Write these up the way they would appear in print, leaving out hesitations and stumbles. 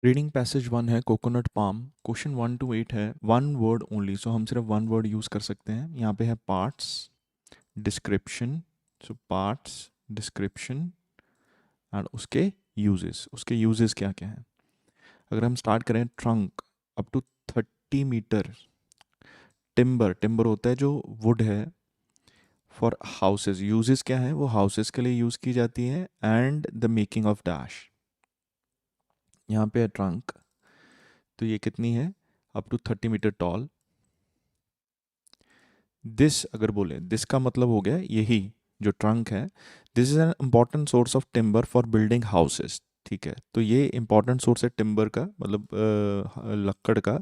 Reading passage 1 है coconut palm. Question 1 to 8 है one word only, सो हम सिर्फ वन वर्ड यूज़ कर सकते हैं। यहाँ पे है parts, description, so parts, description and उसके यूजेस क्या क्या हैं। अगर हम स्टार्ट करें trunk up to 30 metre, timber, timber होता है जो वुड है, फॉर हाउसेज, यूजेस क्या है, वो हाउसेज के लिए यूज़ की जाती है and the making of dash. यहाँ पे है ट्रंक, तो ये कितनी है, up to 30 metre tall. This अगर बोले, दिस का मतलब हो गया यही जो ट्रंक है, this is an important source of timber for building houses. ठीक है, तो ये इंपॉर्टेंट सोर्स है टिम्बर का, मतलब लक्कड़ का,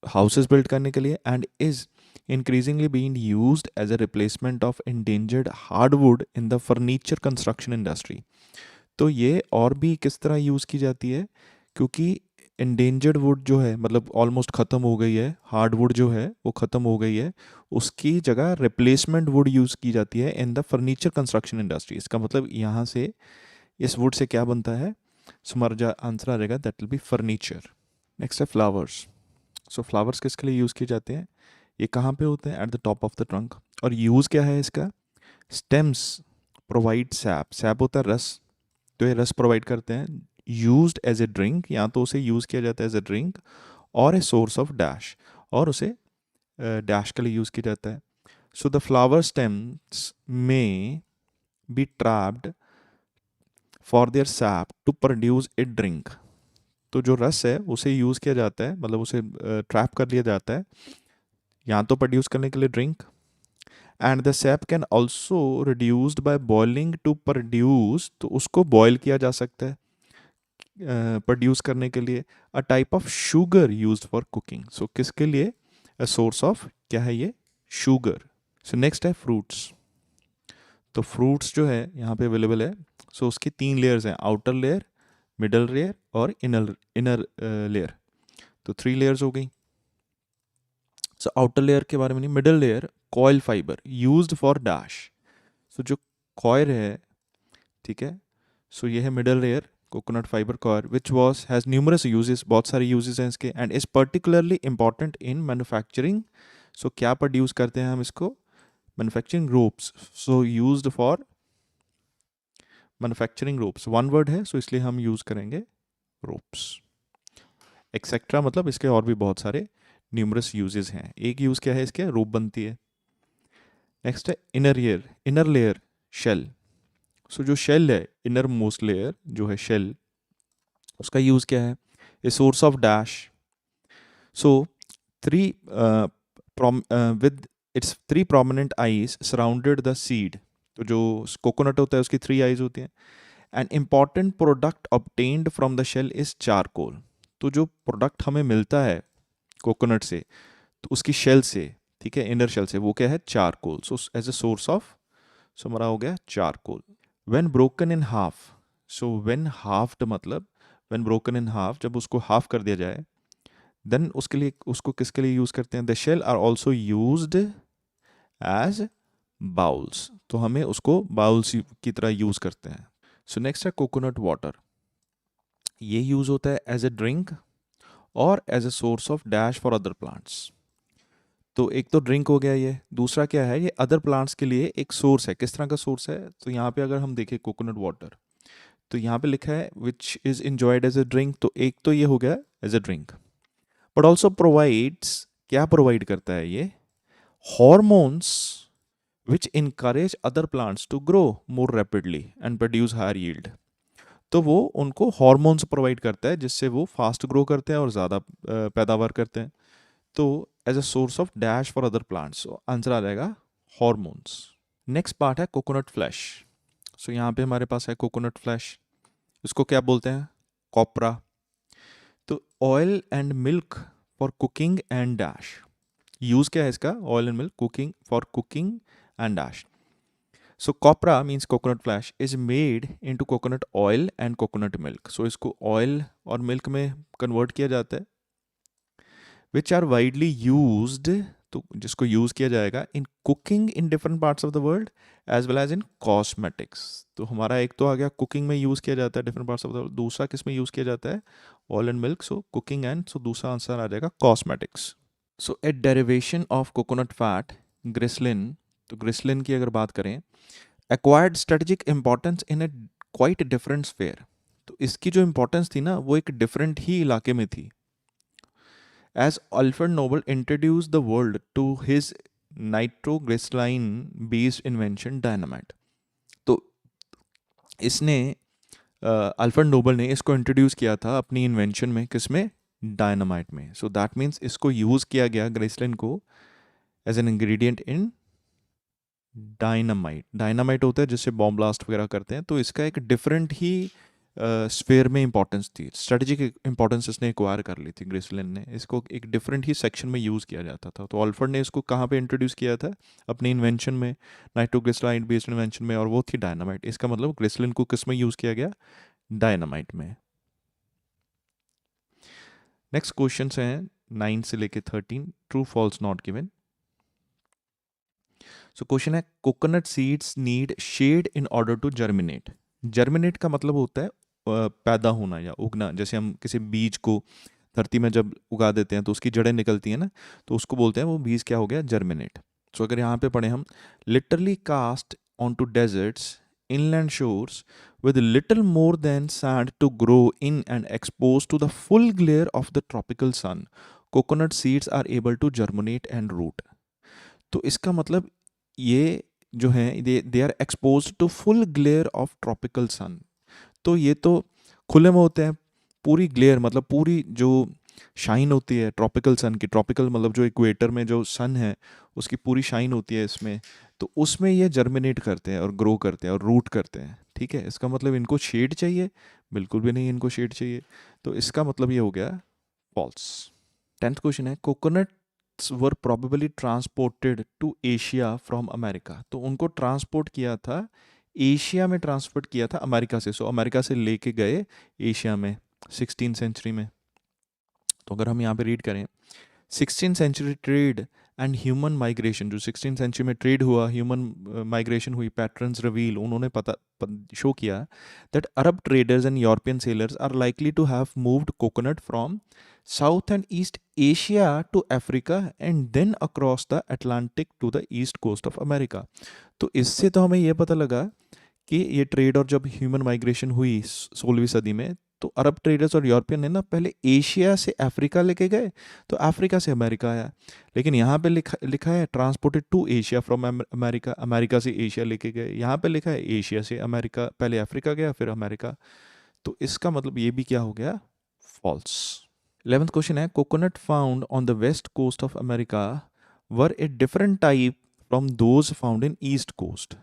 हाउसेस बिल्ड करने के लिए, and is increasingly being used as a replacement of endangered hardwood in the furniture construction industry। तो ये और भी किस तरह यूज़ की जाती है, क्योंकि endangered wood जो है, मतलब ऑलमोस्ट ख़त्म हो गई है, हार्डवुड जो है वो ख़त्म हो गई है, उसकी जगह रिप्लेसमेंट वुड यूज़ की जाती है in the furniture construction industry. इसका मतलब यहाँ से इस वुड से क्या बनता है, सो हमारा आंसर आ जाएगा that will be furniture. Next है फ्लावर्स। सो फ्लावर्स किसके लिए यूज़ किए जाते हैं, ये कहाँ पे होते हैं, at the top of the trunk. और यूज़ क्या है इसका, स्टेम्स प्रोवाइड सैप, सैप होता है रस, तो ये रस प्रोवाइड करते हैं। यूज्ड एज ए ड्रिंक, या तो उसे यूज़ किया जाता है एज ए ड्रिंक, और ए सोर्स ऑफ डैश, और उसे डैश के लिए यूज़ किया जाता है। सो द फ्लावर स्टेम्स में be trapped for their sap to produce a drink. तो जो रस है उसे यूज़ किया जाता है, मतलब उसे ट्रैप कर लिया जाता है, या तो प्रोड्यूस करने के लिए drink, and the sap can also reduced by boiling to produce, तो उसको बॉयल किया जा सकता है प्रोड्यूस करने के लिए। A type of sugar used for cooking, so किसके लिए, अ सोर्स ऑफ क्या है ये, शुगर। सो नेक्स्ट है फ्रूट्स। तो फ्रूट्स जो है यहाँ पे अवेलेबल है, सो उसकी 3 लेयर्स हैं, आउटर लेयर, मिडल लेयर और इनर इनर लेयर। तो 3 लेयर्स हो गई। सो आउटर लेयर के बारे में नहीं, middle layer coil fibre used for dash. So जो कॉयर है, ठीक है, सो ये है middle layer coconut fibre coir, which was has numerous uses, बहुत सारे यूजेस हैं इसके, and is particularly important in manufacturing. So क्या प्रोड्यूस करते हैं हम इसको, manufacturing ropes, so used for manufacturing ropes, one word है सो इसलिए हम यूज़ करेंगे रोप्स। एक्सेट्रा मतलब इसके और भी बहुत सारे न्यूमरस यूजेस हैं, एक यूज़ क्या है इसके, रोप बनती है। नेक्स्ट है inner ear, inner layer shell. So जो शेल है, इनर मोस्ट लेयर जो है शेल, उसका यूज़ क्या है, ए source of dash. So three with its 3 prominent eyes surrounded the seed. तो जो कोकोनट होता है उसकी 3 आईज होती हैं। An important product obtained from the shell is charcoal. तो जो प्रोडक्ट हमें मिलता है कोकोनट से, तो उसकी शेल से, ठीक है, इनर शेल से, वो क्या है, charcoal. So as a source of, so हमारा हो गया charcoal. When broken in half, so when halved मतलब व्हेन ब्रोकन इन हाफ, जब उसको हाफ कर दिया जाए, देन उसके लिए, उसको किसके लिए यूज़ करते हैं, the shell are also used as bowls, तो हमें उसको बाउल्स की तरह यूज़ करते हैं। सो नेक्स्ट है कोकोनट वाटर। ये यूज़ होता है एज ए ड्रिंक और as a source of dash for other plants. तो एक तो ड्रिंक हो गया ये, दूसरा क्या है, ये अदर प्लांट्स के लिए एक सोर्स है। किस तरह का सोर्स है, तो यहाँ पे अगर हम देखें कोकोनट वाटर, तो यहाँ पे लिखा है which is enjoyed as a drink, तो एक तो ये हो गया as a drink, but also provides, क्या प्रोवाइड करता है ये, hormones which encourage other plants to grow more rapidly and produce higher yield. तो वो उनको हॉर्मोन्स प्रोवाइड करता है जिससे वो फास्ट ग्रो करते हैं और ज़्यादा पैदावार करते हैं। तो as a source of dash for other plants, answer आ जाएगा हॉर्मोन्स। नेक्स्ट पार्ट है कोकोनट फ्लैश। सो यहाँ पे हमारे पास है कोकोनट फ्लैश, इसको क्या बोलते हैं, कॉपरा। तो oil and milk for cooking and dash, use क्या है इसका, oil and milk, cooking, for cooking and dash. So copra means coconut flesh is made into coconut oil and coconut milk. So इसको oil और milk में convert किया जाता है, which are widely used तो जिसको यूज़ किया जाएगा in cooking in different parts of the world as well as in cosmetics. तो हमारा एक तो आ गया कुकिंग में यूज़ किया जाता है different parts of the world, दूसरा किस में यूज़ किया जाता है oil and milk, so cooking and so दूसरा आंसर आ जाएगा cosmetics. So a derivation of coconut fat glycerin, तो ग्रिसलिन की अगर बात करें acquired strategic importance in a quite different sphere, तो इसकी जो इंपॉर्टेंस थी ना वो एक डिफरेंट ही इलाके में थी। As Alfred Nobel introduced the world to his nitroglycerin based invention dynamite, तो इसने अल्फ्रेड नोबल ने इसको इंट्रोड्यूस किया था अपनी इन्वेंशन में, किसमें, डायनामाइट में। सो दैट मीन्स इसको यूज़ किया गया ग्लिसरीन को as an ingredient in dynamite. Dynamite होता है जिससे बॉम्ब ब्लास्ट वगैरह करते हैं, तो इसका एक डिफरेंट ही स्फेयर में इंपॉर्टेंस थी, स्ट्रेटेजिक इंपॉर्टेंस इसने एक्वायर कर ली थी ग्रिसलिन ने, इसको एक डिफरेंट ही सेक्शन में यूज़ किया जाता था। तो ऑल्फर्ड ने इसको कहाँ पे इंट्रोड्यूस किया था, अपनी इन्वेंशन में, नाइट्रोग्लिसराइड बेस्ड इन्वेंशन में, और वो थी डायनामाइट। इसका मतलब ग्रिसलिन को किस में यूज़ किया गया, डायनामाइट में। नेक्स्ट क्वेश्चन हैं 9 से लेके 13, true false not given. So question है coconut seeds need shade in order to germinate. Germinate का मतलब होता है पैदा होना या उगना। जैसे हम किसी बीज को धरती में जब उगा देते हैं तो उसकी जड़ें निकलती हैं ना, तो उसको बोलते हैं वो बीज क्या हो गया, जर्मिनेट। सो अगर यहाँ पे पढ़े हम, literally cast on to deserts inland shores with little more than sand to grow in and exposed to the full glare of the tropical sun, coconut seeds are able to germinate and root। तो इसका मतलब ये जो है they are expose to full glare of tropical sun. तो ये तो खुले में होते हैं, पूरी ग्लेयर मतलब पूरी जो शाइन होती है ट्रॉपिकल सन की, ट्रॉपिकल मतलब जो इक्वेटर में जो सन है उसकी पूरी शाइन होती है इसमें, तो उसमें ये जर्मिनेट करते हैं और ग्रो करते हैं और रूट करते हैं। ठीक है, इसका मतलब इनको शेड चाहिए, बिल्कुल भी नहीं इनको शेड चाहिए, तो इसका मतलब ये हो गया फॉल्स। 10th क्वेश्चन है coconut were probably transported to Asia from America. तो उनको ट्रांसपोर्ट किया था, एशिया में ट्रांसपोर्ट किया था अमेरिका से। सो अमेरिका से लेके गए एशिया में 16th सेंचुरी में। तो अगर हम यहाँ पे रीड करें 16th century trade and human migration, जो 16th सेंचुरी में ट्रेड हुआ, ह्यूमन माइग्रेशन हुई, पैटर्न्स रिवील, उन्होंने शो किया that Arab traders and European sailors are likely to have moved coconut from south and east Asia to Africa and then across the Atlantic to the east coast of America. तो इससे तो हमें यह पता लगा कि ये ट्रेड और जब ह्यूमन माइग्रेशन हुई 16वीं सदी में, तो अरब ट्रेडर्स और यूरोपियन ने ना पहले एशिया से अफ्रीका लेके गए, तो अफ्रीका से अमेरिका आया। लेकिन यहाँ पे लिखा है transported to Asia from America, America से एशिया लेके गए। यहाँ पे लिखा है एशिया से अमेरिका, पहले अफ्रीका गया फिर अमेरिका, तो इसका मतलब ये भी क्या हो गया, फॉल्स। 11th क्वेश्चन है coconut found on the west coast of America were a different type from those found in east coast.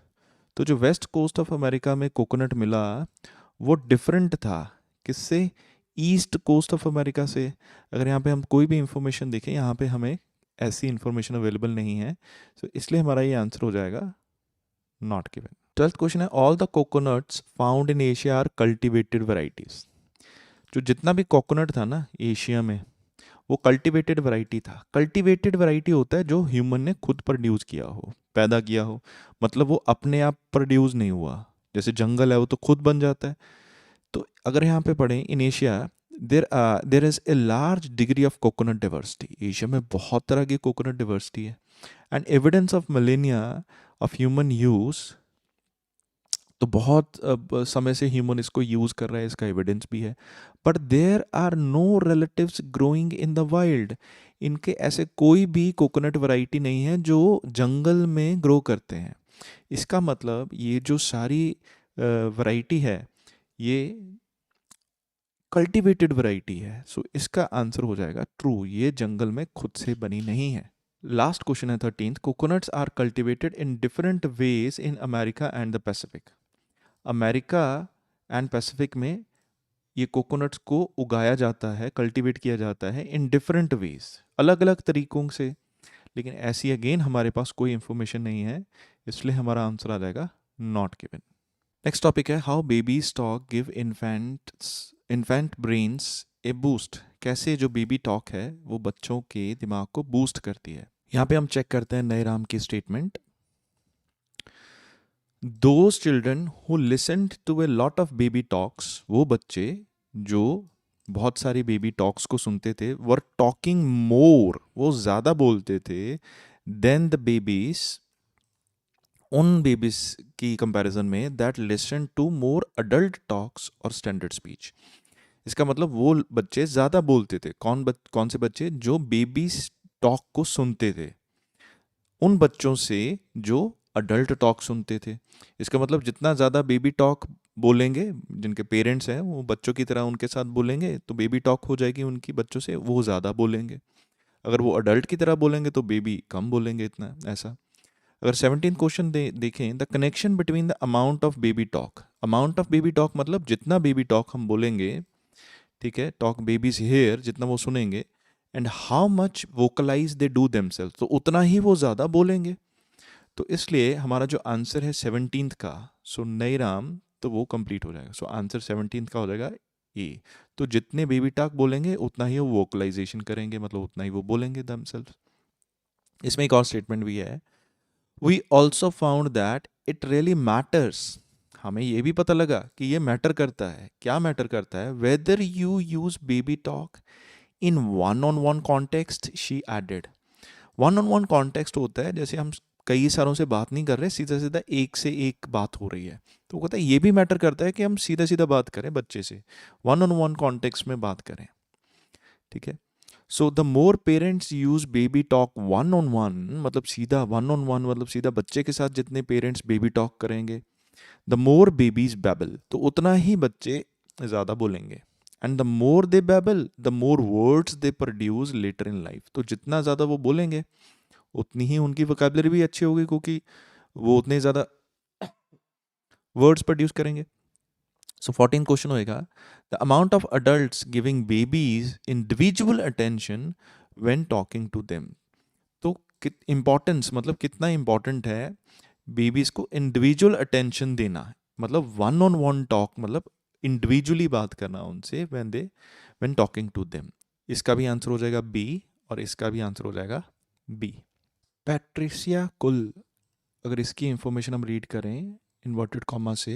तो जो वेस्ट कोस्ट ऑफ अमेरिका में कोकोनट मिला वो डिफरेंट था, किससे, ईस्ट कोस्ट ऑफ अमेरिका से। अगर यहाँ पे हम कोई भी इंफॉर्मेशन देखें, यहाँ पे हमें ऐसी इंफॉर्मेशन अवेलेबल नहीं है, तो इसलिए हमारा ये आंसर हो जाएगा नॉट गिवन। 12th क्वेश्चन है all the coconuts found in Asia are cultivated varieties. जो जितना भी कोकोनट था ना एशिया में वो कल्टिवेटेड वैरायटी था। कल्टिवेटेड वैरायटी होता है जो ह्यूमन ने खुद प्रोड्यूस किया हो, पैदा किया हो, मतलब वो अपने आप प्रोड्यूस नहीं हुआ। जैसे जंगल है वो तो खुद बन जाता है। तो अगर यहाँ पे पढ़ें in Asia there is a large degree of coconut diversity. Asia में बहुत तरह की कोकोनट डिवर्सिटी है and evidence of millennia of human use, तो बहुत समय से ह्यूमन इसको यूज़ कर रहा है, इसका एविडेंस भी है। But there are no relatives growing in the wild. इनके ऐसे कोई भी कोकोनट वैरायटी नहीं है जो जंगल में ग्रो करते हैं। इसका मतलब ये जो सारी वैरायटी है ये कल्टिवेटेड वैरायटी है। सो इसका आंसर हो जाएगा ट्रू, ये जंगल में खुद से बनी नहीं है। लास्ट क्वेश्चन है 13th coconuts are cultivated in different ways in America and the Pacific. America and Pacific में ये कोकोनट्स को उगाया जाता है, कल्टीवेट किया जाता है इन डिफरेंट वेज, अलग अलग तरीकों से। लेकिन ऐसी अगेन हमारे पास कोई इंफॉर्मेशन नहीं है, इसलिए हमारा आंसर आ जाएगा नॉट गिवन। नेक्स्ट टॉपिक है how baby talk give infant brains A boost. कैसे जो बेबी टॉक है वो बच्चों के दिमाग को बूस्ट करती है। यहाँ पे हम चेक करते हैं नए राम की statement. Those children who listened to a lot of baby talks, वो बच्चे जो बहुत सारी बेबी टॉक्स को सुनते थे, वर टॉकिंग मोर, वो ज़्यादा बोलते थे, देन द बेबीज, उन बेबीज की कंपैरिजन में, that listen to more adult talks और स्टैंडर्ड स्पीच। इसका मतलब वो बच्चे ज़्यादा बोलते थे। कौन से बच्चे? जो बेबी टॉक को सुनते थे, उन बच्चों से जो अडल्ट टॉक सुनते थे। इसका मतलब जितना ज़्यादा बेबी टॉक बोलेंगे, जिनके पेरेंट्स हैं वो बच्चों की तरह उनके साथ बोलेंगे, तो बेबी टॉक हो जाएगी उनकी बच्चों से, वो ज़्यादा बोलेंगे। अगर वो अडल्ट की तरह बोलेंगे तो बेबी कम बोलेंगे इतना, ऐसा। अगर 17 क्वेश्चन देखें, the connection between the amount of baby talk, amount of baby talk मतलब जितना बेबी टॉक हम बोलेंगे, ठीक है, टॉक बेबीज हेयर, जितना वो सुनेंगे, and how much vocalise they do themself, तो उतना ही वो ज़्यादा बोलेंगे। तो इसलिए हमारा जो आंसर है 17 का, सो नई राम, तो वो कंप्लीट हो जाएगा। सो आंसर 17 का हो जाएगा ए। तो जितने बेबी टॉक बोलेंगे उतना ही वो वोकलाइजेशन करेंगे, मतलब उतना ही वो बोलेंगे देमसेल्फ। इसमें एक और स्टेटमेंट भी है, we also found that it really matters, हमें ये भी पता लगा कि ये मैटर करता है। क्या मैटर करता है? Whether you use baby talk in one on one context, she added. One on one context होता है जैसे हम कई सारों से बात नहीं कर रहे, सीधा सीधा एक से एक बात हो रही है, तो कहता है ये भी मैटर करता है कि हम सीधा सीधा बात करें बच्चे से, वन ऑन वन कॉन्टेक्स्ट में बात करें, ठीक है। So the more parents use baby talk one on one, मतलब सीधा वन ऑन वन, मतलब सीधा बच्चे के साथ जितने पेरेंट्स बेबी टॉक करेंगे, द मोर बेबीज बैबल, तो उतना ही बच्चे ज़्यादा बोलेंगे। And the more they babble, the more words they produce later in life, तो जितना ज़्यादा वो बोलेंगे उतनी ही उनकी वोकैबुलरी भी अच्छी होगी, क्योंकि वो उतने ज़्यादा वर्ड्स प्रोड्यूस करेंगे। सो 14 क्वेश्चन होएगा, the amount of adults giving babies individual attention when talking to them, तो इम्पॉर्टेंस मतलब कितना इम्पॉर्टेंट है बेबीज को इंडिविजुअल अटेंशन देना, मतलब वन ऑन वन टॉक, मतलब इंडिविजुअली बात करना उनसे व्हेन टॉकिंग टू देम। इसका भी आंसर हो जाएगा बी, और इसका भी आंसर हो जाएगा बी। पैट्रिसिया कुल, अगर इसकी इंफॉर्मेशन हम रीड करें इन्वर्टेड कॉमा से,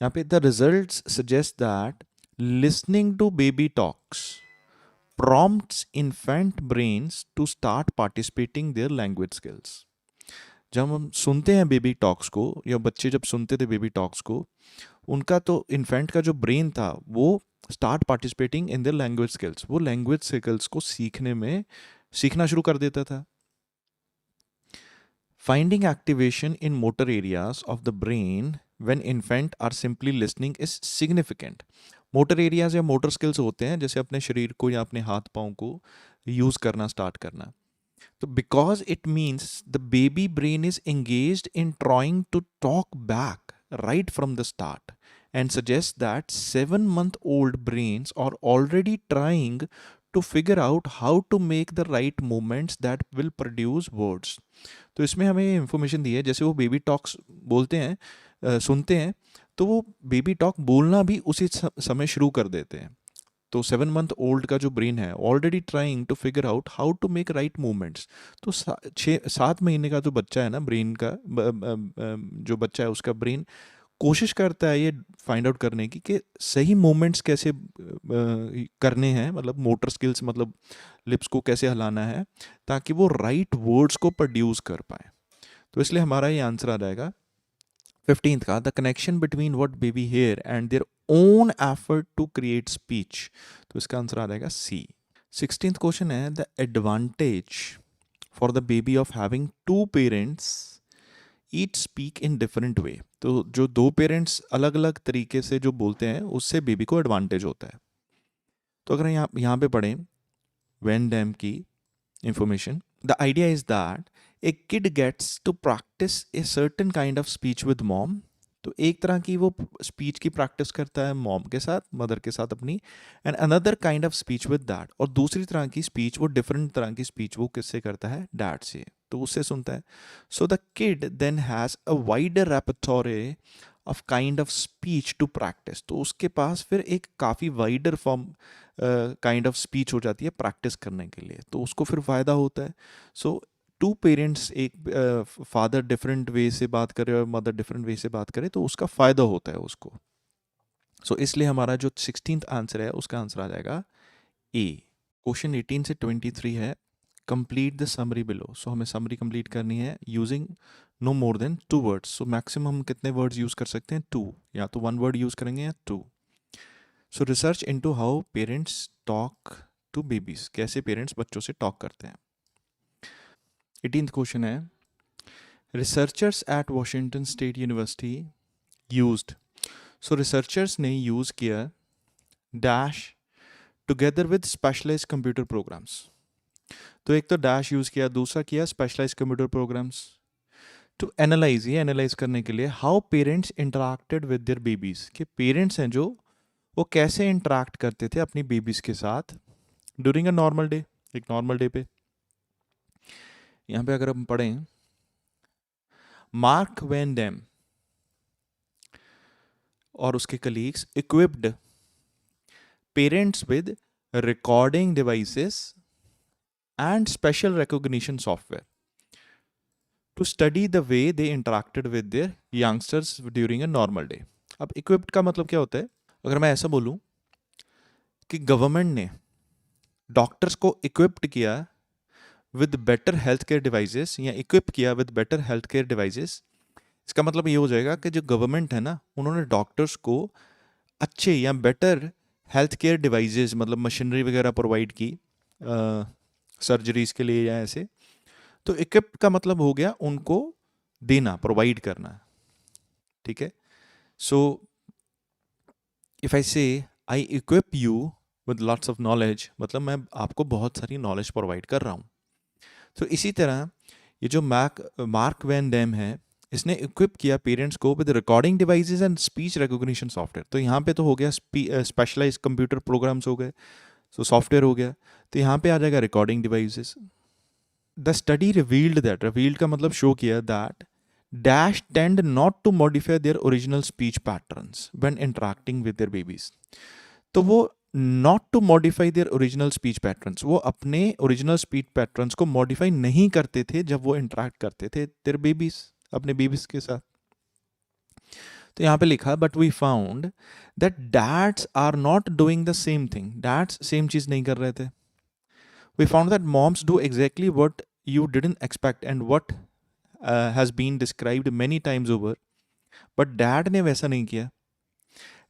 यहाँ पे the results suggest that listening to baby talks prompts infant brains to start participating their language skills। जब हम सुनते हैं बेबी टॉक्स को, या बच्चे जब सुनते थे बेबी टॉक्स को, उनका तो इन्फेंट का जो ब्रेन था वो start participating in their language skills, वो लैंग्वेज स्किल्स को सीखना शुरू कर देता था। Finding activation in motor areas of the brain when infant are simply listening is significant. Motor areas या मोटर स्किल्स होते हैं जैसे अपने शरीर को या अपने हाथ पाँव को यूज़ करना स्टार्ट करना। तो because it means the baby brain is engaged in trying to talk back right from the start, and suggest that 7 month old brains are already trying to figure out how to make the right movements that will produce words। तो इसमें हमें information दी है, जैसे वो baby talks बोलते हैं, सुनते हैं, तो वो बेबी टॉक बोलना भी उसी समय शुरू कर देते हैं। तो 7 month old का जो ब्रेन है already trying to figure out how to make right movements. तो 6-7 महीने का जो बच्चा है ना, ब्रेन का जो बच्चा है उसका ब्रेन कोशिश करता है ये फाइंड आउट करने की कि सही मूवमेंट्स कैसे करने हैं, मतलब मोटर स्किल्स, मतलब लिप्स को कैसे हिलाना है ताकि वो राइट वर्ड्स को प्रोड्यूस कर पाए। तो इसलिए हमारा ये आंसर आ जाएगा 15th का, the connection between what baby hear and their own effort to create speech, तो इसका आंसर आ जाएगा सी। 16th क्वेश्चन है, the advantage for the baby of having 2 parents each speak in different way, तो जो 2 parents अलग अलग तरीके से जो बोलते हैं उससे बेबी को एडवांटेज होता है। तो अगर यहाँ पे पढ़ें वेन डैम की information, the idea is that a kid gets to practise a certain kind of speech with mom, तो एक तरह की वो स्पीच की प्रैक्टिस करता है मॉम के साथ, मदर के साथ अपनी, and another kind of speech with dad, और दूसरी तरह की स्पीच, वो डिफरेंट तरह की स्पीच वो किससे करता है? डैड से, तो उससे सुनता है। So the kid then has a wider repertoire of kind of speech to practice, तो उसके पास फिर एक काफ़ी wider form kind of speech हो जाती है प्रैक्टिस करने के लिए, तो उसको फिर फ़ायदा होता है। सो टू पेरेंट्स, एक फादर डिफरेंट वे से बात करे और मदर डिफरेंट वे से बात करे, तो उसका फ़ायदा होता है उसको। सो इसलिए हमारा जो 16th आंसर है उसका आंसर आ जाएगा ए। क्वेश्चन 18 से 23 है, complete the summary below. So हमें समरी कंप्लीट करनी है using no more than 2 words. So maximum हम कितने वर्ड्स यूज़ कर सकते हैं? 2, या तो 1 वर्ड यूज़ करेंगे या 2। So research into how parents talk to babies, कैसे पेरेंट्स बच्चों से टॉक करते हैं। 18th क्वेश्चन है, researchers at Washington State University used. So researchers ने यूज़ किया dash together with specialised computer programs. तो एक तो डैश यूज़ किया, दूसरा किया specialised computer programs to analyse, ये एनालाइज करने के लिए how parents interacted with their babies, कि पेरेंट्स हैं जो वो कैसे इंटरैक्ट करते थे अपनी बेबीज के साथ ड्यूरिंग अ नॉर्मल डे, एक नॉर्मल डे पे। यहाँ पे अगर हम पढ़ें, मार्क वैन डैम और उसके colleagues equipped parents with recording devices and special recognition software to study the way they interacted with their youngsters during a normal day. अब इक्विप्ड का मतलब क्या होता है? अगर मैं ऐसा बोलूं कि गवर्नमेंट ने डॉक्टर्स को इक्विप्ड किया with better health care devices या इक्विप किया with better health care devices, इसका मतलब ये हो जाएगा कि जो गवर्नमेंट है ना, उन्होंने डॉक्टर्स को अच्छे या बेटर हेल्थ केयर डिवाइसेस, मतलब मशीनरी वगैरह प्रोवाइड की सर्जरीज के लिए या ऐसे। तो इक्विप का मतलब हो गया उनको देना, प्रोवाइड करना, ठीक है। सो if I say I equip you with lots of knowledge, मतलब मैं आपको बहुत सारी नॉलेज प्रोवाइड कर रहा हूँ। तो इसी तरह ये जो मार्क वैन डैम है, इसने इक्विप किया पेरेंट्स को with recording devices and speech recognition software. तो यहाँ पे तो हो गया स्पेशलाइज कंप्यूटर प्रोग्राम्स हो गए, सो सॉफ्टवेयर हो गया, तो यहाँ पे आ जाएगा recording devices. The study revealed that, revealed का मतलब शो किया, that dash tend not to modify their original speech patterns when interacting with their babies. तो वो not to modify their original speech patterns, वो अपने ओरिजिनल स्पीच पैटर्न्स को modify नहीं करते थे जब वो इंटरैक्ट करते थे देयर बेबीज, अपने बेबीज के साथ। तो यहाँ पे लिखा, but we found that dads are not doing the same thing, dads सेम चीज नहीं कर रहे थे। We found that moms do exactly what you didn't expect and what has been described many times over, but dad ने वैसा नहीं किया।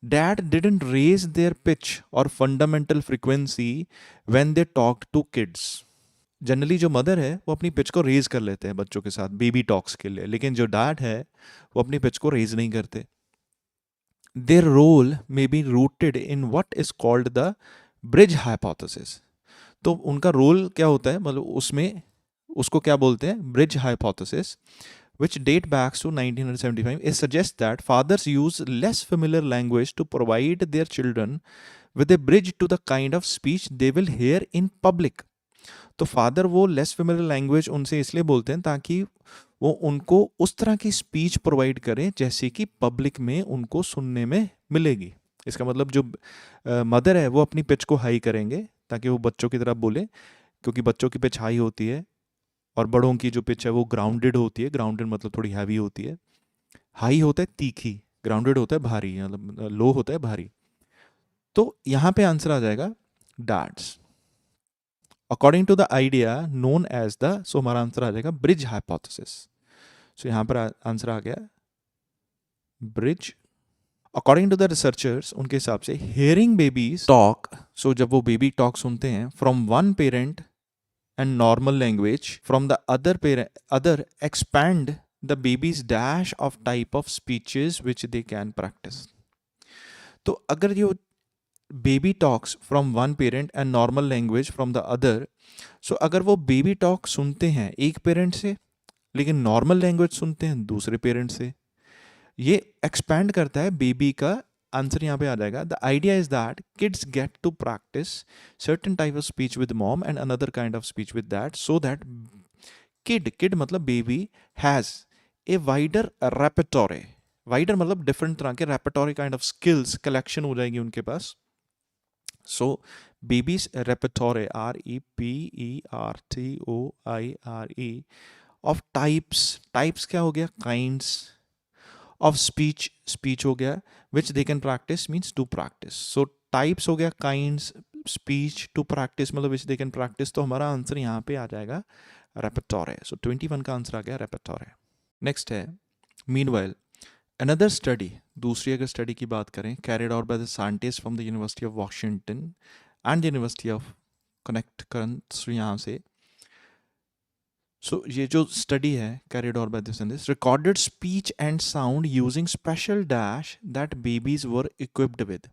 Dad didn't raise their pitch or fundamental frequency when they talked to kids. Generally जो mother है वो अपनी pitch को raise कर लेते हैं बच्चों के साथ बेबी टॉक्स के लिए, लेकिन जो डैड है वो अपनी पिच को रेज नहीं करते। Their role may be rooted in what is called the bridge hypothesis. तो उनका रोल क्या होता है, मतलब उसमें उसको क्या बोलते हैं? Bridge hypothesis, which date back to 1975, it suggests that fathers use less familiar language to provide their children with a bridge to the kind of speech they will hear in public. तो father वो less familiar language उनसे इसलिए बोलते हैं ताकि वो उनको उस तरह की स्पीच प्रोवाइड करें जैसे कि पब्लिक में उनको सुनने में मिलेगी। इसका मतलब जो मदर है वो अपनी पिच को हाई करेंगे ताकि वो बच्चों की तरह बोले, क्योंकि बच्चों की पिच हाई होती है और बड़ों की जो पिच है वो ग्राउंडेड होती है। ग्राउंडेड मतलब थोड़ी हैवी होती है, हाई होता है तीखी, ग्राउंडेड होता है भारी, मतलब लो होता है भारी। तो यहाँ पे आंसर आ जाएगा dads according to the idea known as the, so हमारा आंसर आ जाएगा ब्रिज हाइपोथेसिस। सो यहाँ पर आंसर आ गया bridge. According to the researchers, उनके हिसाब से हेयरिंग बेबीज टॉक, सो जब वो बेबी टॉक सुनते हैं from one parent and normal language from the other expand the baby's dash of type of speeches which they can practice. तो अगर ये baby talks from one parent and normal language from the other, so अगर वो baby talk सुनते हैं एक parent से लेकिन नॉर्मल लैंग्वेज सुनते हैं दूसरे पेरेंट से, ये एक्सपैंड करता है बेबी का। आंसर यहाँ पे आ जाएगा, the idea is that kids get to practice certain type of speech with mom and another kind of speech with that, so that kid मतलब baby has a wider repertoire, wider मतलब different तरह के repertory kind of skills collection हो जाएगी उनके पास. So babies repertory, REPERTOIRE of types क्या हो गया, काइंड्स ऑफ स्पीच हो गया, which they can practice means to practice. So types हो गया, काइंड्स, स्पीच, टू प्रैक्टिस मतलब विच दे कैन प्रैक्टिस. तो हमारा आंसर यहाँ पे आ जाएगा रेpertory. सो 21 का आंसर आ गया रेpertory. नेक्स्ट है मीनवाइल अनदर स्टडी, दूसरी अगर स्टडी की बात करें, carried out by the scientist from the university of Washington and university of Connecticut यहाँ से. सो ये जो स्टडी है carried out by this and this recorded speech and sound using special dash that babies were equipped with.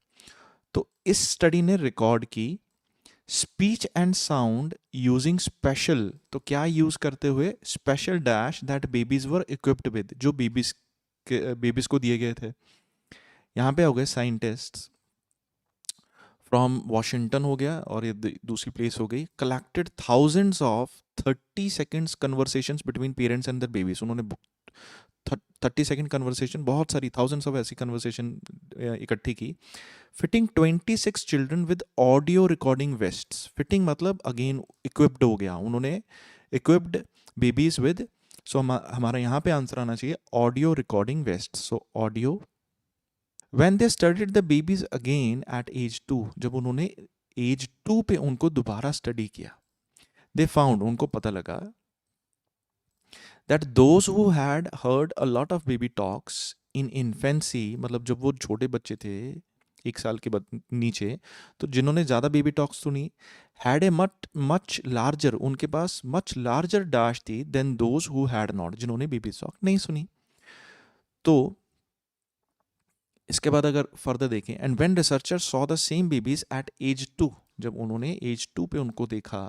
तो इस study ने record की speech and sound using special, तो क्या यूज करते हुए, special dash that babies were equipped with, जो babies को दिए गए थे. यहाँ पे हो गए साइंटिस्ट फ्रॉम वॉशिंगटन हो गया, और ये दूसरी प्लेस हो गई, collected thousands of 30 seconds conversations between parents and there babies. उन्होंने 30 सेकेंड कन्वर्सेशन, बहुत सारी थाउजेंड्स ऑफ ऐसी कन्वर्सेशन इकट्ठी की. Fitting 26 children with audio recording wastes. Fitting मतलब अगेन इक्विप्ड हो गया, उन्होंने इक्विप्ड बेबीज विद. सो हमारा यहाँ पे आंसर आना चाहिए audio recording vest. So audio. When they studied the babies again at age 2, जब उन्होंने एज 2 पे उनको दोबारा स्टडी किया, they found, उनको पता लगा that those who had heard a lot of baby talks in infancy, मतलब जब वो छोटे बच्चे थे 1 साल के नीचे, तो जिन्होंने ज़्यादा बेबी टॉक्स सुनी, had a much larger, उनके पास much larger dash थी than those who had not, जिन्होंने बेबी टॉक नहीं सुनी. तो इसके बाद अगर फर्दर देखें, and when researcher saw the same babies at age 2, जब उन्होंने एज 2 पे उनको देखा,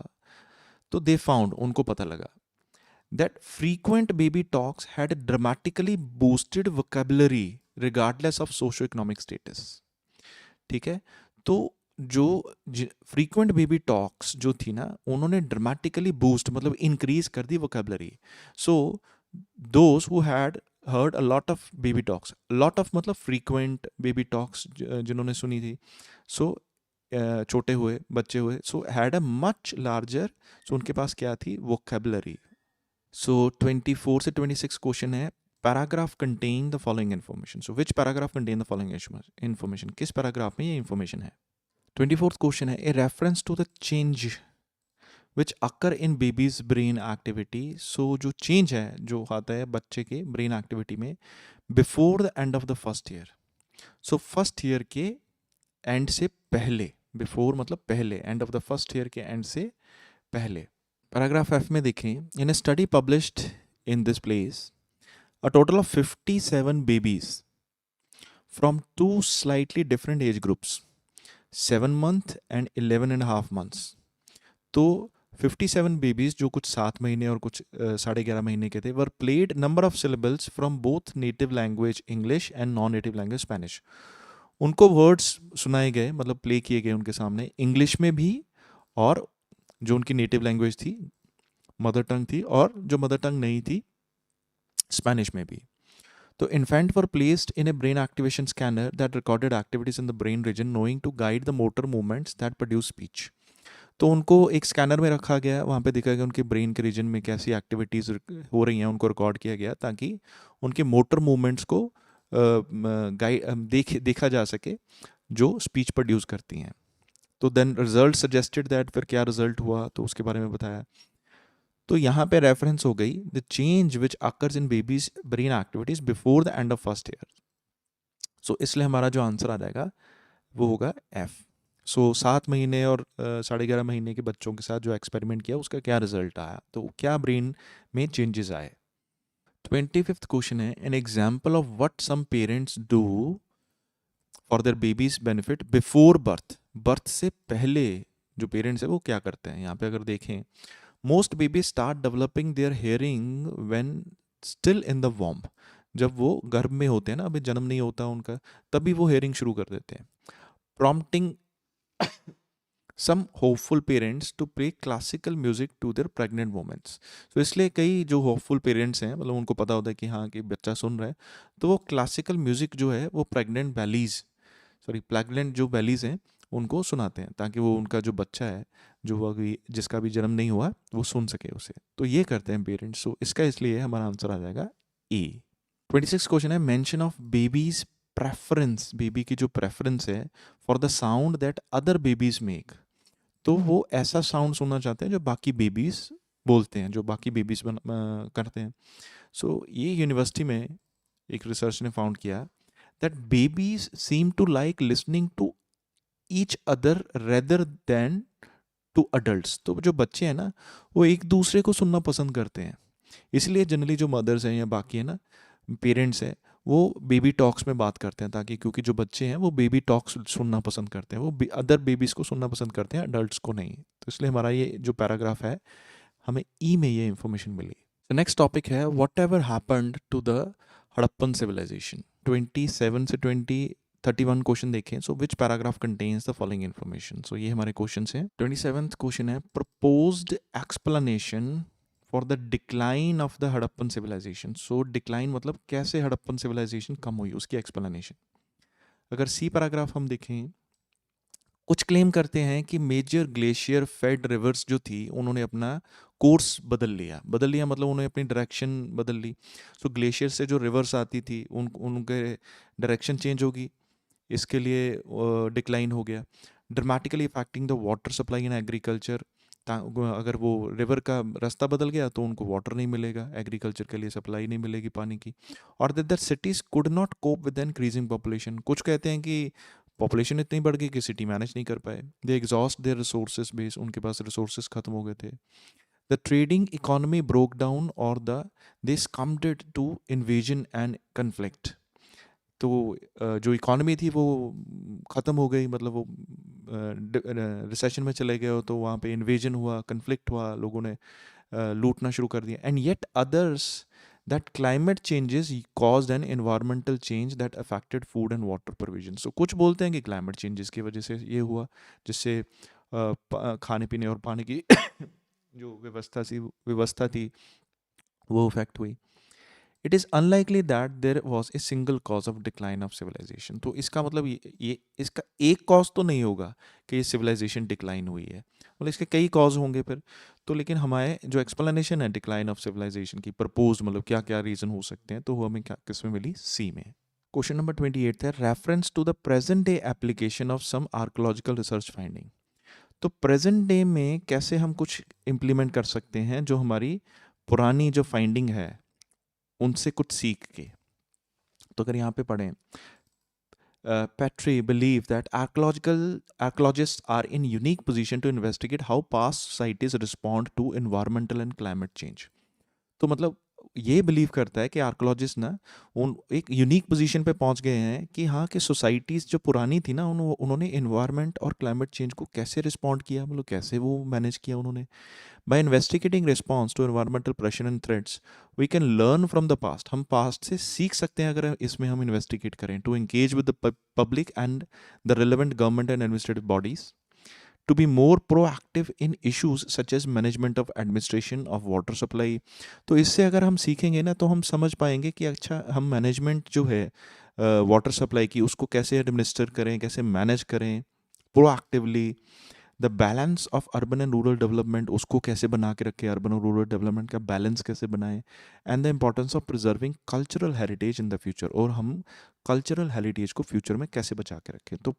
तो दे फाउंड, उनको पता लगा that frequent baby talks had dramatically boosted vocabulary regardless of socio economic status. ठीक है, तो जो फ्रीक्वेंट बेबी टॉक्स जो थी ना, उन्होंने ड्रामेटिकली बूस्ट मतलब इंक्रीज कर दी vocabulary. So those who had heard a lot of baby talks, lot of मतलब frequent baby talks जिन्होंने सुनी थी, so छोटे हुए, बच्चे हुए, so had a much larger, so उनके पास क्या थी, vocabulary. So 24 से 26 क्वेश्चन है, paragraph contain the following information. So which paragraph contain the following information, किस पैराग्राफ में ये information है. 24th क्वेश्चन है, a reference to the change which occur in babies brain activity. So जो change है जो आता है बच्चे के ब्रेन एक्टिविटी में before the end of the first year. So first year के एंड से पहले, बिफोर मतलब पहले, end of the first year के एंड से पहले. पैराग्राफ एफ में देखें, in a study published in this place a total of 57 babies from 2 slightly different age groups, 7 month and 11.5 months. तो 57 बेबीज जो कुछ 7 महीने और कुछ 11.5 महीने के थे, वर played number of syllables from both native language English and non native language Spanish. उनको वर्ड्स सुनाए गए, मतलब प्ले किए गए उनके सामने, इंग्लिश में भी और जो उनकी नेटिव लैंग्वेज थी, मदर टंग थी, और जो मदर टंग नहीं थी, स्पेनिश में भी. तो infant were placed in a brain activation scanner that recorded activities in the brain region knowing to guide the motor movements that produce speech. तो उनको एक स्कैनर में रखा गया, वहाँ पे देखा गया उनके ब्रेन के रीजन में कैसी एक्टिविटीज़ हो रही हैं, उनको रिकॉर्ड किया गया ताकि उनके मोटर मूवमेंट्स को देखा जा सके जो स्पीच प्रोड्यूस करती हैं. तो देन रिजल्ट सजेस्टेड दैट, फिर क्या रिजल्ट हुआ तो उसके बारे में बताया. तो यहाँ पे रेफरेंस हो गई the change which occurs in babies brain activities before the end of first year. So इसलिए हमारा जो आंसर आ जाएगा वो होगा एफ. सो 7 महीने और 11.5 महीने के बच्चों के साथ जो एक्सपेरिमेंट किया उसका क्या रिजल्ट आया, तो क्या ब्रेन में चेंजेस आए. 25th क्वेश्चन है, an example of what some parents do for their babies benefit before birth. Birth से पहले जो पेरेंट्स है वो क्या करते हैं. यहाँ पे अगर देखें, most baby start developing there hearing when still in the womb. जब वो गर्भ में होते हैं ना, अभी जन्म नहीं होता उनका, तभी वो हेयरिंग शुरू कर देते हैं. Prompting some hopeful parents to play classical music to their pregnant moments. तो इसलिए कई जो होपफुल पेरेंट्स हैं, मतलब उनको पता होता है कि हाँ कि बच्चा सुन रहा है, तो वो क्लासिकल म्यूजिक जो है वो प्रेग्नेंट जो बेलीज हैं उनको सुनाते हैं, ताकि वो उनका जो बच्चा है, जो वो अभी जिसका भी जन्म नहीं हुआ, वो सुन सके उसे। तो ये करते हैं पेरेंट्स। सो इसका इसलिए हमारा आंसर आ जाएगा ए। 26 क्वेश्चन है, mention of babies preference, baby की जो प्रेफरेंस है for the sound that other babies make. तो वो ऐसा साउंड सुनना चाहते हैं जो बाकी बेबीज बोलते हैं, जो बाकी बेबीज करते हैं। सो ये यूनिवर्सिटी में एक रिसर्च ने फाउंड किया that babies seem to like listening to each other rather than to adults. तो जो बच्चे हैं ना, वो एक दूसरे को सुनना पसंद करते हैं। इसलिए जनरली जो मदर्स हैं या बाकी है ना पेरेंट्स हैं, वो बेबी टॉक्स में बात करते हैं, ताकि क्योंकि जो बच्चे हैं वो बेबी टॉक्स सुनना पसंद करते हैं, वो अदर बेबीज को सुनना पसंद करते हैं, अडल्ट्स को नहीं। तो इसलिए हमारा ये जो पैराग्राफ है, हमें ई में ये इंफॉर्मेशन मिली। नेक्स्ट टॉपिक है whatever happened to the Harappan civilisation. 27 से 31 क्वेश्चन देखें। So which paragraph contains the following information. So ये हमारे क्वेश्चन हैं। 27th क्वेश्चन है, proposed explanation for the decline of the Harappan civilisation. So decline मतलब कैसे हड़प्पन सिविलाइजेशन कम हुई, उसकी एक्सप्लेनेशन। अगर सी पैराग्राफ हम देखें, कुछ क्लेम करते हैं कि मेजर ग्लेशियर फेड रिवर्स जो थी, उन्होंने अपना कोर्स बदल लिया मतलब उन्होंने अपनी डायरेक्शन बदल ली। सो ग्लेशियर से जो रिवर्स आती थी उनके डायरेक्शन चेंज होगी, इसके लिए डिक्लाइन हो गया। Dramatically affecting the water supply in agriculture, अगर वो रिवर का रास्ता बदल गया तो उनको वाटर नहीं मिलेगा, एग्रीकल्चर के लिए सप्लाई नहीं मिलेगी पानी की। और that the cities could not cope with increasing population. कुछ कहते हैं कि पॉपुलेशन इतनी बढ़ गई कि सिटी मैनेज नहीं कर पाए। दे एग्जॉस्ट देयर रिसोर्सेज बेस, उनके पास रिसोर्सेज खत्म हो गए थे। The trading economy broke down और दे स्कम्ड टू इन्वेजन एंड कन्फ्लिक्ट। तो जो इकॉनमी थी वो ख़त्म हो गई, मतलब वो रिसेशन में चले गए हो, तो वहाँ पे इन्वेजन हुआ, कन्फ्लिक्ट हुआ, लोगों ने लूटना शुरू कर दिया। And yet others that climate changes caused an environmental change that affected food and water provision. So कुछ बोलते हैं कि क्लाइमेट चेंजेस की वजह से ये हुआ, जिससे खाने पीने और पानी की जो व्यवस्था थी वो इफेक्ट हुई। It is unlikely that there was a single cause of decline of civilisation. तो इसका मतलब ये इसका एक कॉज तो नहीं होगा कि ये सिविलाइजेशन डिक्लाइन हुई है, मतलब इसके कई कॉज होंगे फिर। तो लेकिन हमारे जो एक्सप्लेनेशन है डिक्लाइन ऑफ सिविलाइजेशन की प्रपोज, मतलब क्या क्या रीज़न हो सकते हैं, तो वो हमें क्या किस में मिली, सी में। क्वेश्चन नंबर 28 है, reference to the present day application of some archaeological research finding. तो प्रेजेंट डे में कैसे हम कुछ इम्प्लीमेंट कर सकते हैं जो हमारी पुरानी जो फाइंडिंग है उनसे कुछ सीख के। तो अगर यहाँ पे पढ़ें, Petrie believe that archaeologists are in unique position to investigate how past societies respond to environmental and climate change. तो मतलब ये बिलीव करता है कि आर्कोलॉजिस्ट ना उन एक यूनिक पोजीशन पे पहुंच गए हैं कि हाँ कि सोसाइटीज़ जो पुरानी थी ना उन्होंने इन्वायरमेंट और क्लाइमेट चेंज को कैसे रिस्पॉन्ड किया, मतलब कैसे वो मैनेज किया उन्होंने। By investigating response to environmental pressure and threats, we can learn from the past. हम past से सीख सकते हैं अगर इसमें हम investigate करें। To engage with the public and the relevant government and administrative bodies. To be more proactive in issues such as management of administration of water supply. तो इससे अगर हम सीखेंगे ना तो हम समझ पाएंगे कि अच्छा हम मैनेजमेंट जो है वाटर सप्लाई की उसको कैसे एडमिनिस्टर करें, कैसे मैनेज करें proactively. The balance of urban and rural development, उसको कैसे बना के रखें, अर्बन और रूरल डेवलपमेंट का बैलेंस कैसे बनाएं। And the importance of preserving cultural heritage in the future, और हम कल्चरल हेरिटेज को फ्यूचर में कैसे बचा के रखें। तो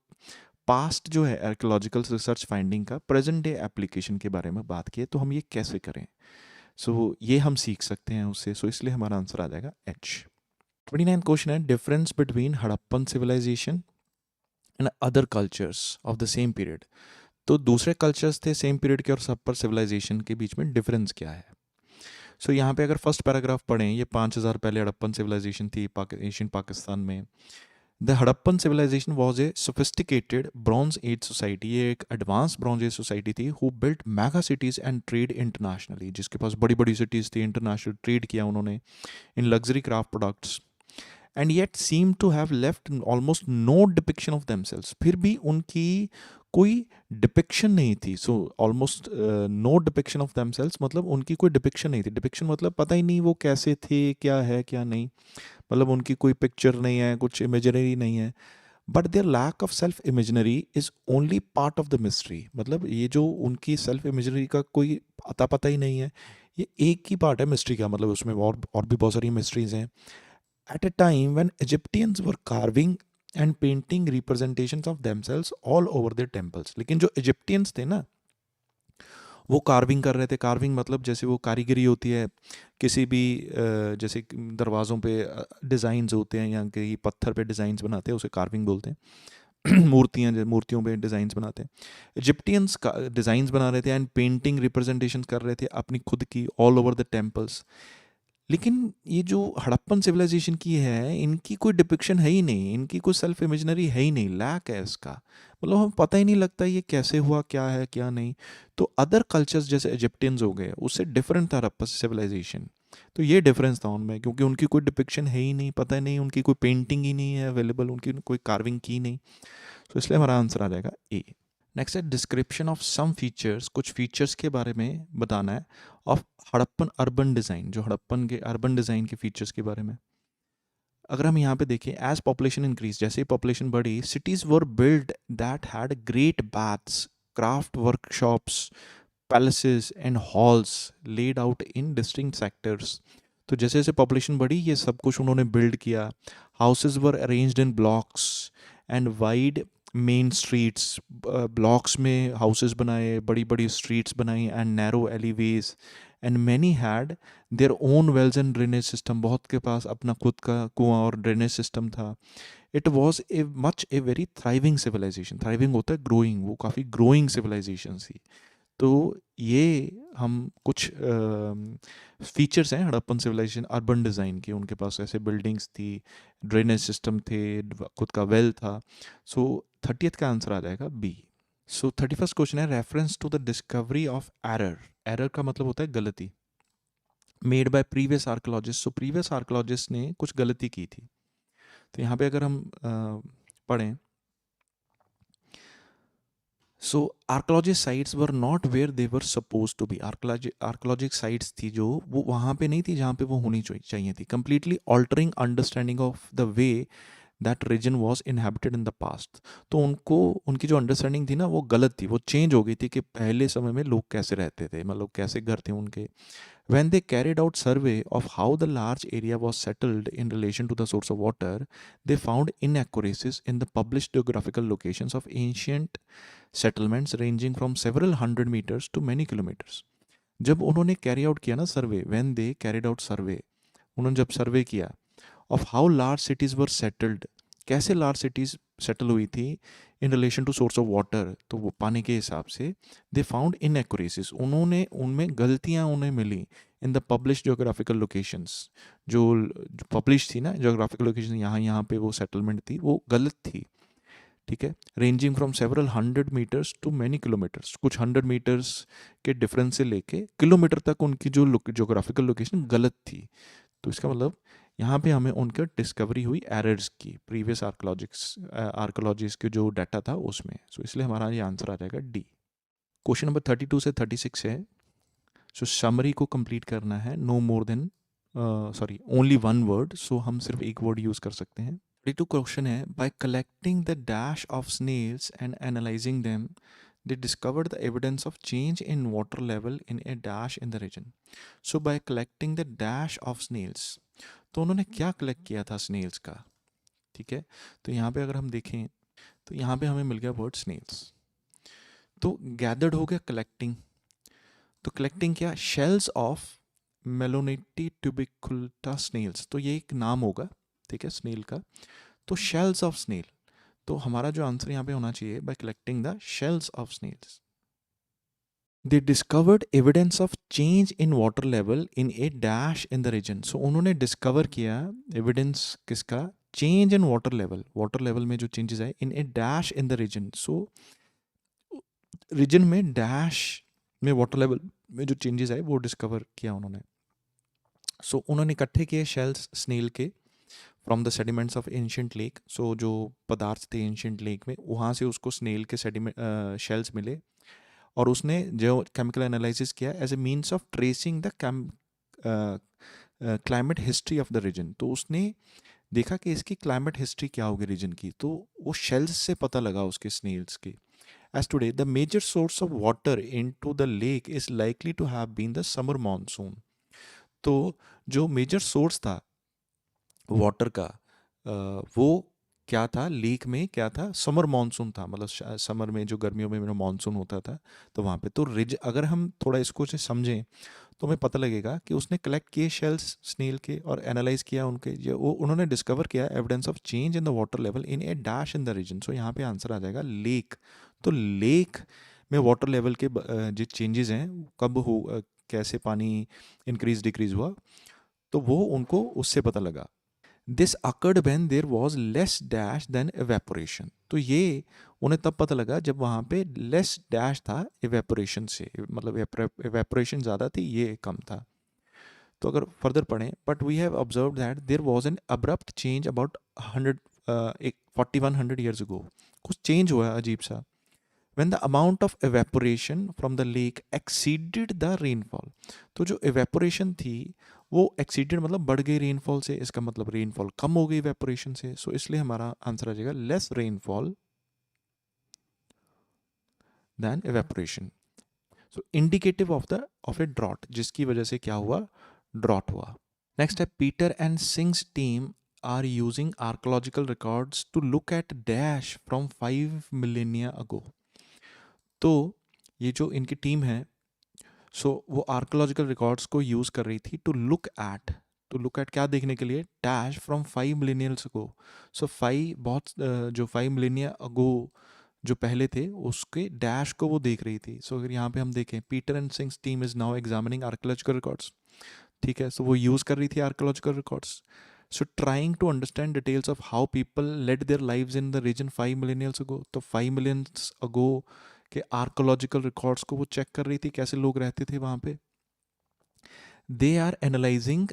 पास्ट जो है आर्कियोलॉजिकल रिसर्च फाइंडिंग का प्रेजेंट डे एप्लीकेशन के बारे में बात की है, तो हम ये कैसे करें, सो ये हम सीख सकते हैं उससे। सो इसलिए हमारा आंसर आ जाएगा एच। 29 क्वेश्चन है, difference between Harappan civilisation and other cultures of the same period. तो दूसरे कल्चर्स थे सेम पीरियड के और सब पर सिविलाइजेशन के बीच में डिफरेंस क्या है। सो यहाँ पे अगर फर्स्ट पैराग्राफ पढ़ें, ये 5000 पहले हड़प्पन सिविलाइजेशन थी एशियन पाकिस्तान में। The Harappan civilisation was a sophisticated bronze age society, ये एक एडवांस ब्रॉन्ज एज सोसाइटी थी। Who built mega cities and trade internationally, जिसके पास बड़ी बड़ी सिटीज़ थी, इंटरनेशनल ट्रेड किया उन्होंने in luxury craft products and yet seem to have left almost no depiction of themselves, फिर भी उनकी कोई डिपिक्शन नहीं थी। So almost no depiction of themselves मतलब उनकी कोई डिपिक्शन नहीं थी। डिपिक्शन मतलब पता ही नहीं वो कैसे थे, क्या है क्या नहीं, मतलब उनकी कोई पिक्चर नहीं है, कुछ इमेजनरी नहीं है। But their lack of self imaginary is only part of the mystery, मतलब ये जो उनकी सेल्फ इमेजनरी का कोई अता पता ही नहीं है, ये एक ही पार्ट है मिस्ट्री का, मतलब उसमें और भी बहुत सारी मिस्ट्रीज हैं। At a time when Egyptians were carving and painting representations of themselves all over their temples, लेकिन जो इजिप्टियंस थे ना वो कार्विंग कर रहे थे। कार्विंग मतलब जैसे वो कारीगरी होती है किसी भी जैसे दरवाज़ों पे डिज़ाइंस होते हैं या कहीं पत्थर पे डिज़ाइंस बनाते हैं, उसे कार्विंग बोलते हैं। मूर्तियों पे डिज़ाइंस बनाते हैं। इजिप्टियंस का डिज़ाइंस बना रहे थे एंड पेंटिंग रिप्रेजेंटेशन कर रहे थे अपनी खुद की ऑल ओवर द टेम्पल्स। लेकिन ये जो हड़प्पन सिविलाइजेशन की है, इनकी कोई डिपिक्शन है ही नहीं, इनकी कोई सेल्फ इमेजिनरी है ही नहीं, लैक है इसका। मतलब हमें पता ही नहीं लगता ये कैसे हुआ, क्या है क्या नहीं। तो अदर कल्चर्स जैसे इजिप्टियंस हो गए, उससे डिफरेंट था हड़प्पन सिविलाइजेशन। तो ये डिफरेंस था उनमें, क्योंकि उनकी कोई डिपिक्शन है ही नहीं, पता ही नहीं, उनकी कोई पेंटिंग ही नहीं है अवेलेबल, उनकी कोई कार्विंग की नहीं। तो इसलिए हमारा आंसर आ जाएगा ए। नेक्स्ट है डिस्क्रिप्शन ऑफ सम फीचर्स, कुछ फीचर्स के बारे में बताना है ऑफ हड़प्पन अर्बन डिज़ाइन, जो हड़प्पन के अर्बन डिज़ाइन के फीचर्स के बारे में। अगर हम यहाँ पे देखें, एज पॉपुलेशन इंक्रीज, जैसे ही पॉपुलेशन बढ़ी, cities were build that had great baths, craft workshops, palaces and halls laid out in distinct sectors. तो जैसे जैसे पॉपुलेशन बढ़ी, ये सब कुछ उन्होंने बिल्ड किया। Houses were arranged in blocks and wide main streets, blocks में हाउसेस बनाए, बड़ी बड़ी स्ट्रीट्स बनाई and narrow alleyways. And many had their own wells and drainage system, बहुत के पास अपना खुद का कुआं और ड्रेनेज सिस्टम था। It was a much a very thriving civilisation, thriving होता है ग्रोइंग, वो काफ़ी ग्रोइंग सिविलाइजेशन थी। तो ये हम कुछ फीचर्स हैं हड़प्पन सिविलाइजेशन अर्बन डिज़ाइन के, उनके पास ऐसे बिल्डिंग्स थी, ड्रेनेज सिस्टम थे, खुद का वेल था। सो 30th का आंसर आ जाएगा बी। सो 31st क्वेश्चन है reference to the discovery of error. Error का मतलब होता है गलती। Made by previous archaeologist, so previous archaeologist ने कुछ गलती की थी। तो यहाँ पे अगर हम पढ़ें, so archaeology sites were not where they were suppose to be, archaeologic sites थी जो वो वहाँ पे नहीं थी जहाँ पे वो होनी चाहिए थी। Completely altering understanding of the way that region was inhabited in the past. तो उनको उनकी जो अंडरस्टैंडिंग थी ना वो गलत थी, वो चेंज हो गई थी कि पहले समय में लोग कैसे रहते थे, मतलब कैसे घर थे उनके। When they carried out survey of how the large area was settled in relation to the source of water, they found inaccuracies in the published geographical locations of ancient settlements ranging from several hundred meters to many kilometers. जब उन्होंने carry out किया ना survey, when they carried out survey, उन्होंने जब survey किया of how large cities were settled, कैसे large cities settle हुई थी in relation to source of water, तो वो पानी के हिसाब से। दे फाउंड इनएक्यूरेसीज, उन्होंने उनमें गलतियाँ उन्हें मिली in the publish geographical locations, जो पब्लिश थी ना जोग्राफिकल लोकेशन, यहाँ यहाँ पे वो सेटलमेंट थी वो गलत थी। ठीक है, ranging from several 100 metres to many kilometres, कुछ 100 मीटर्स के डिफरेंस से लेके किलोमीटर तक उनकी जो जोग्राफिकल लोकेशन गलत थी। तो इसका मतलब यहाँ पे हमें उनका डिस्कवरी हुई एरर्स की, प्रीवियस आर्कोलॉजिस्ट के जो डाटा था उसमें। सो इसलिए हमारा ये आंसर आ जाएगा डी। क्वेश्चन नंबर 32 से 36 है। सो समरी को कंप्लीट करना है, no more than sorry only one word, so हम सिर्फ एक वर्ड यूज़ कर सकते हैं। 32 क्वेश्चन है, by collecting the dash of snails and analysing them they discovered the evidence of change in water level in a dash in the region. So by collecting the dash of snails, तो उन्होंने क्या collect किया था Snell's का। ठीक है, तो यहाँ पे अगर हम देखें तो यहाँ पे हमें मिल गया वर्ड स्नेल्स। तो गैदर्ड हो गया कलेक्टिंग, तो कलेक्टिंग क्या, शेल्स ऑफ मेलोनेटी ट्यूबिकुलटा स्नेल्स, तो ये एक नाम होगा, ठीक है, स्नेल का। तो शेल्स ऑफ स्नेल, तो हमारा जो आंसर यहाँ पे होना चाहिए by collecting the shells of snails. They discovered evidence of change in water level in a dash in the region, so उन्होंने डिस्कवर किया एविडेंस किसका, चेंज इन वाटर लेवल में जो चेंजेस आए in a dash in the region. So region में dash में water level में जो चेंजेस आए वो डिस्कवर किया उन्होंने। सो उन्होंने इकट्ठे किए शेल्स स्नेल के from the sediments of ancient lake, so जो पदार्थ थे एंशियंट लेक में वहाँ से उसको स्नेल के सेडिमेंट शेल्स मिले, और उसने जो केमिकल एनालिसिस किया as a means of tracing the climate history of the region. तो उसने देखा कि इसकी क्लाइमेट हिस्ट्री क्या होगी रीजन की, तो वो शेल्स से पता लगा उसके स्नेल्स के। As today the major source of water into the lake is likely to have been the summer monsoon. तो जो मेजर सोर्स था वाटर का वो क्या था लेक में, क्या था, समर मानसून था, मतलब समर में जो गर्मियों में मानसून होता था। तो वहाँ पे तो रिज अगर हम थोड़ा इसको से समझें तो हमें पता लगेगा कि उसने कलेक्ट किए शेल्स स्नेल के और एनालाइज किया उनके, ये वो उन्होंने डिस्कवर किया evidence of change in the water level in a dash in the region. So यहाँ पे आंसर आ जाएगा लेक। तो लेक में वाटर लेवल के जो चेंजेस हैं कब हो, कैसे पानी इंक्रीज डिक्रीज हुआ, तो वो उनको उससे पता लगा। This occurred when there was less dash than evaporation. तो ये उन्हें तब पता लगा जब वहाँ पे लेस डैश था एवेपोरेशन से, मतलब एवेपोरेशन ज़्यादा थी, ये कम था। तो अगर फर्दर पढ़ें, but we have observe that there was an abrupt change about 4100 years ago. कुछ चेंज हुआ अजीब सा। when the amount of evaporation from the lake exceeded the rainfall। तो जो evaporation थी वो exceeded मतलब बढ़ गई rainfall से, इसका मतलब rainfall कम हो गई evaporation से। सो इसलिए हमारा आंसर आ जाएगा less rainfall than evaporation। So indicative of a drought, जिसकी वजह से क्या हुआ, drought हुआ। नेक्स्ट है Peter and Singh's team are using archaeological records to look at dash from 5 millennia ago. तो ये जो इनकी टीम है, सो वो आर्कोलॉजिकल रिकॉर्ड्स को यूज़ कर रही थी टू लुक एट क्या देखने के लिए, डैश फ्रॉम 5 मिलेनियल्स अगो। सो 5 बहुत जो 5 मिलेनिया अगो जो पहले थे उसके डैश को वो देख रही थी। सो अगर यहाँ पे हम देखें, Peter and Singh's team is now examining archaeological records, ठीक है। सो वो यूज़ कर रही थी archaeological records, so trying to understand details of how people led their lives in the region 5 millennials ago. तो 5 मिलियंस अगो के आर्कोलॉजिकल रिकॉर्ड्स को वो चेक कर रही थी, कैसे लोग रहते थे वहाँ पे। They are analysing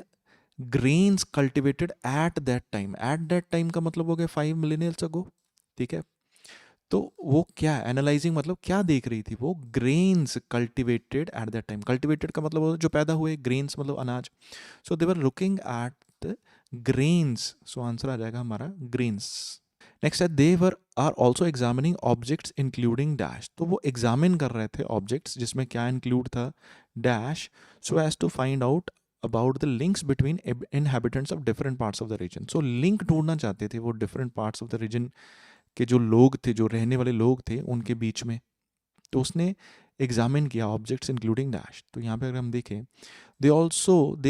grains cultivated at that time का मतलब हो गया 5 मिलेनियल्स अगो, ठीक है। तो वो क्या एनालाइजिंग मतलब क्या देख रही थी, वो grains cultivated at that time. Cultivated का मतलब जो पैदा हुए, ग्रेन्स मतलब अनाज। So they were looking at the grains. So answer आ जाएगा हमारा ग्रेन्स। नेक्स्ट है they were are also examining objects including dash. तो वो एग्जामिन कर रहे थे ऑब्जेक्ट्स जिसमें क्या इंक्लूड था, dash, so as to find out about the links between inhabitants of different parts of the region. So link ढूंढना चाहते थे वो different parts of the region के जो लोग थे, जो रहने वाले लोग थे उनके बीच में। तो उसने एग्जामिन किया ऑब्जेक्ट्स इंक्लूडिंग डैश। तो यहाँ पे अगर हम देखें, they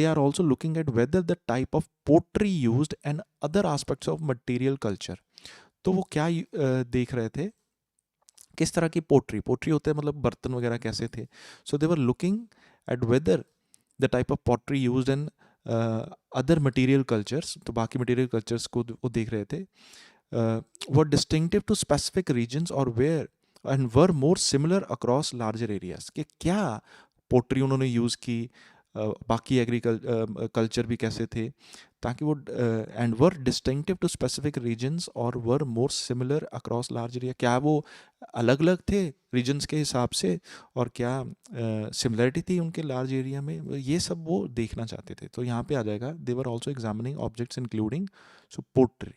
are also looking at whether the type of pottery used and other aspects of material culture। तो वो क्या देख रहे थे, किस तरह की पोट्री होते हैं मतलब बर्तन वगैरह कैसे थे। So they were looking at whether the type of pottery used in other material cultures. तो बाकी मटेरियल कल्चर्स को वो देख रहे थे, were distinctive to specific regions और where and were more similar across larger areas. कि क्या पोट्री उन्होंने यूज़ की, बाकी कल्चर भी कैसे थे, ताकि वो and were distinctive to specific regions और were more similar across large area. क्या वो अलग अलग थे रीजन्स के हिसाब से, और क्या सिमिलरिटी थी उनके लार्ज एरिया में, ये सब वो देखना चाहते थे। तो यहाँ पे आ जाएगा they were also examining objects including so pottery.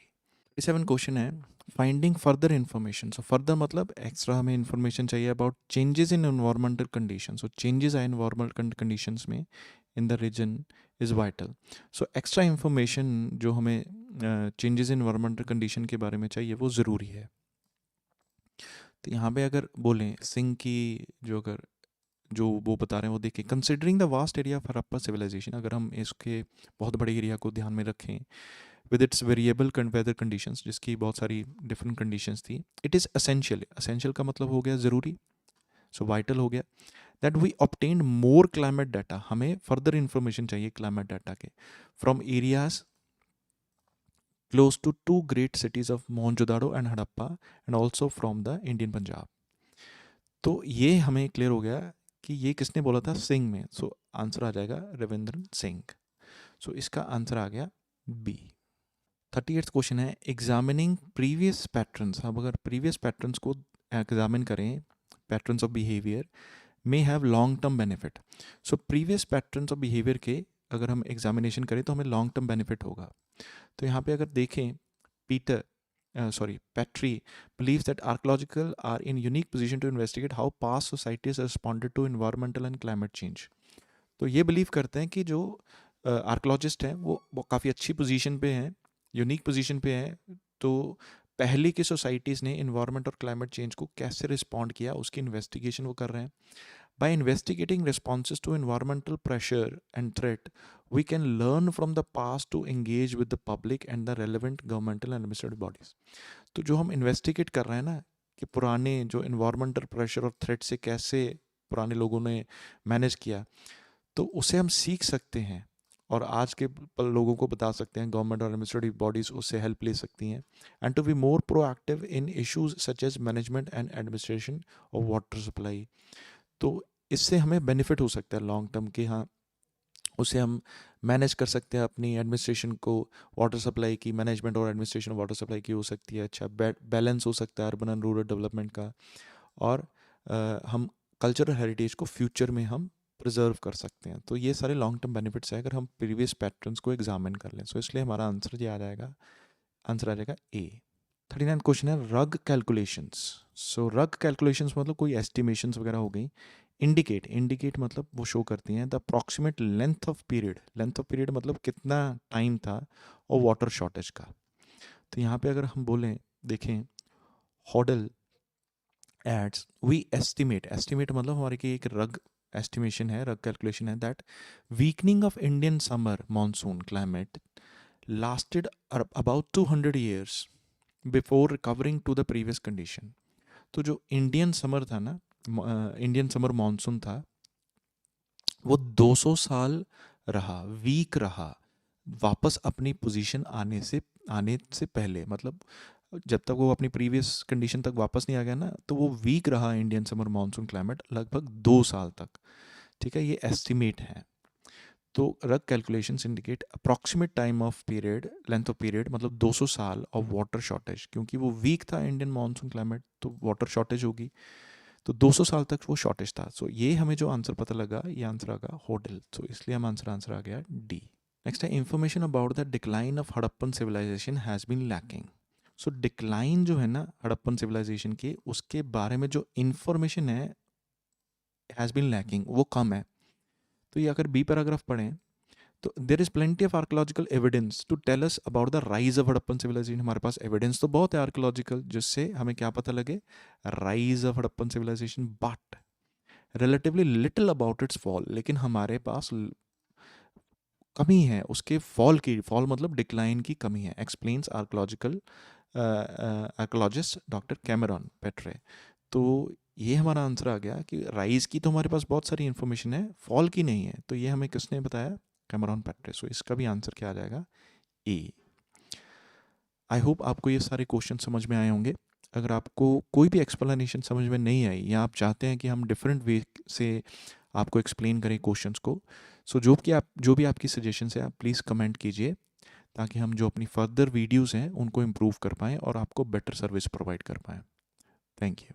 7 question है finding further information. So further मतलब एक्स्ट्रा हमें इन्फॉर्मेशन चाहिए about changes in environmental condition. So changes आए एनवायरमेंटल कंडीशंस में in the region is vital. So extra information जो हमें changes in environmental condition के बारे में चाहिए वो ज़रूरी है। तो यहाँ पे अगर बोलें सिंह की जो वो बता रहे हैं वो देखें, considering the vast area of Harappa civilisation. अगर हम इसके बहुत बड़े एरिया को ध्यान में रखें with its variable weather conditions, जिसकी बहुत सारी डिफरेंट कंडीशंस थी, इट इज़ असेंशियल का मतलब हो गया ज़रूरी, सो वाइटल हो गया। That we obtained more climate data, हमें फर्दर इंफॉर्मेशन चाहिए क्लाइमेट डाटा के, from areas close to 2 great cities of Mohenjo-daro and Harappa and also from the Indian Punjab. तो ये हमें क्लियर हो गया कि ये किसने बोला था, सिंह में। सो आंसर आ जाएगा रविंद्र सिंह। सो इसका आंसर आ गया बी। 38th क्वेश्चन है एग्जामिनिंग प्रीवियस पैटर्न्स। अब अगर प्रीवियस पैटर्न्स को एग्जामिन करें, patterns of behaviour may have long term benefit. So previous patterns of behaviour के अगर हम एग्जामिनेशन करें तो हमें लॉन्ग टर्म बेनिफिट होगा। तो यहाँ पे अगर देखें, Petrie believes that archaeological are in unique position to investigate how past societies responded to environmental and climate change। तो ये बिलीव करते हैं कि जो आर्कोलॉजिस्ट हैं वो काफ़ी अच्छी पोजीशन पे हैं, यूनिक पोजीशन पे हैं। तो पहले की सोसाइटीज़ ने इन्वायरमेंट और क्लाइमेट चेंज को कैसे रिस्पॉन्ड किया उसकी इन्वेस्टिगेशन वो कर रहे हैं। By investigating responses to environmental pressure and threat, we can learn from the past to engage with the public and the relevant governmental and administrative bodies। तो जो हम इन्वेस्टिगेट कर रहे हैं ना कि पुराने जो इन्वायरमेंटल प्रेशर और थ्रेट से कैसे पुराने लोगों ने मैनेज किया, तो उसे हम सीख सकते हैं और आज के लोगों को बता सकते हैं। गवर्नमेंट और एडमिनिस्ट्रेटिव बॉडीज़ उससे हेल्प ले सकती हैं। And to be more proactive in issues such as management and administration of water supply. तो इससे हमें बेनिफिट हो सकता है लॉन्ग टर्म के। हाँ, उसे हम मैनेज कर सकते हैं अपनी एडमिनिस्ट्रेशन को, वाटर सप्लाई की मैनेजमेंट और एडमिनिस्ट्रेशन वाटर सप्लाई की हो सकती है। अच्छा बैलेंस हो सकता है अर्बन एंड रूरल डेवलपमेंट का। और हम कल्चरल हेरिटेज को फ्यूचर में हम प्रिजर्व कर सकते हैं। तो ये सारे लॉन्ग टर्म बेनिफिट्स हैं अगर हम प्रीवियस पैटर्न्स को एग्जामिन कर लें। सो इसलिए हमारा आंसर ये आ जाएगा, आंसर आ जाएगा ए। 39 क्वेश्चन है रग कैलकुलेशंस। सो रग कैलकुलेशंस मतलब कोई एस्टिमेशंस वगैरह हो गई। इंडिकेट मतलब वो शो करती हैं the approximate length of period मतलब कितना टाइम था और वाटर शॉर्टेज का। तो यहाँ पे अगर हम बोलें, देखें, हॉडल एड्स वी एस्टिमेट मतलब हमारे की एक रग एस्टिमेशन है, रग कैलकुलेशन है that weakening of Indian summer monsoon climate lasted about 200 years before recovering to the previous condition. तो जो इंडियन समर था ना, इंडियन समर मानसून था, वो 200 साल रहा, वीक रहा वापस अपनी पोजीशन आने से पहले। मतलब जब तक वो अपनी प्रीवियस कंडीशन तक वापस नहीं आ गया ना, तो वो वीक रहा इंडियन समर मानसून क्लाइमेट लगभग 2 साल तक। ठीक है, ये एस्टिमेट है। तो रग calculations indicate approximate time of period, length of period मतलब 200 साल ऑफ वाटर शॉर्टेज। क्योंकि वो वीक था इंडियन मानसून क्लाइमेट, तो वाटर शॉर्टेज होगी। तो 200 साल तक वो शॉर्टेज था। सो ये हमें जो आंसर पता लगा, ये आंसर आ गया होडल। सो इसलिए हम आंसर आ गया डी। नेक्स्ट है information about the decline of Harappan civilisation has been lacking. So decline जो है ना हड़प्पन सिविलाइजेशन की, उसके बारे में जो इंफॉर्मेशन है हैज़ बीन लैकिंग, वो कम है। तो ये अगर बी पैराग्राफ पढ़ें तो there is plenty of archaeological evidence to tell us about the rise of Harappan civilisation. हमारे पास एविडेंस तो बहुत है आर्कोलॉजिकल, जिससे हमें क्या पता लगे, rise of Harappan civilisation, but relatively little about its fall. लेकिन हमारे पास कमी है उसके फॉल की, फॉल मतलब डिक्लाइन की कमी है। Explains archaeological archaeologist doctor Cameron Petre. तो ये हमारा आंसर आ गया कि राइज की तो हमारे पास बहुत सारी इन्फॉर्मेशन है, फॉल की नहीं है। तो ये हमें किसने बताया, कैमरॉन पेट्रे। सो इसका भी आंसर क्या आ जाएगा, ए। आई होप आपको ये सारे क्वेश्चन समझ में आए होंगे। अगर आपको कोई भी एक्सप्लेनेशन समझ में नहीं आई या आप चाहते हैं कि हम डिफरेंट वे से आपको एक्सप्लेन करें क्वेश्चंस को, सो जो भी आपकी सजेशंस है आप प्लीज़ कमेंट कीजिए, ताकि हम जो अपनी फर्दर वीडियोस हैं उनको इम्प्रूव कर पाएँ और आपको बेटर सर्विस प्रोवाइड कर पाएँ। Thank you.